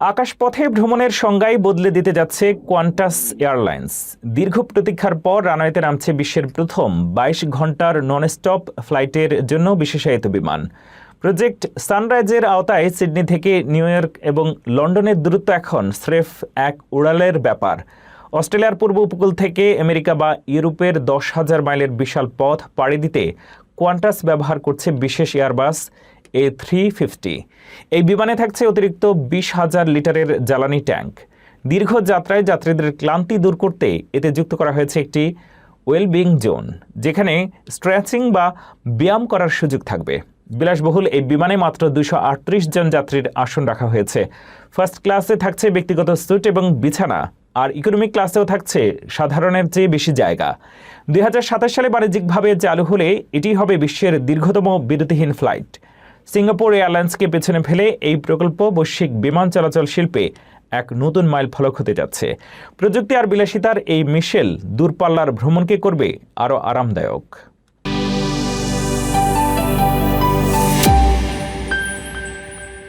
আকাশপথে ভ্রমণের সংজ্ঞাই বদলে দিতে যাচ্ছে কোয়ান্টাস এয়ারলাইন্স। দীর্ঘ প্রতীক্ষার পর রানওয়েতে নামছে বিশ্বের প্রথম ২২ ঘন্টার ননস্টপ ফ্লাইটের জন্য বিশেষায়িত বিমান। প্রজেক্ট সানরাইজের আওতায় সিডনি থেকে নিউ ইয়র্ক এবং লন্ডনের দূরত্ব এখন স্রেফ এক উড়ালের ব্যাপার। অস্ট্রেলিয়ার পূর্ব উপকূল থেকে আমেরিকা বা ইউরোপের ১০,০০০ মাইলের বিশাল পথ পাড়ি দিতে কোয়ান্টাস ব্যবহার করছে বিশেষ এয়ারবাস A350। এই বিমানে থাকছে অতিরিক্ত ২০,০০০ লিটারের জ্বালানি ট্যাঙ্ক। দীর্ঘ যাত্রায় যাত্রীদের ক্লান্তি দূর করতে এতে যুক্ত করা হয়েছে একটি ওয়েলবিং জোন, যেখানে স্ট্রেচিং বা ব্যায়াম করার সুযোগ থাকবে। বিলাসবহুল এই বিমানে মাত্র ২৩৮ জন যাত্রীর আসন রাখা হয়েছে। ফার্স্ট ক্লাসে থাকছে ব্যক্তিগত স্যুট এবং বিছানা, আর ইকোনমি ক্লাসেও থাকছে সাধারণের চেয়ে বেশি জায়গা। ২০২৭ সালে বাণিজ্যিকভাবে চালু হলে এটি হবে বিশ্বের দীর্ঘতম বিরতিহীন ফ্লাইট। সিঙ্গাপুর এয়ারলাইন্সকে পেছনে ফেলে এই প্রকল্প বৈশ্বিক বিমান চলাচল শিল্পে এক নতুন মাইল ফলক হতে যাচ্ছে। প্রযুক্তি আর বিলাসিতার এই মিশেল দূরপাল্লার ভ্রমণকে করবে আরও আরামদায়ক।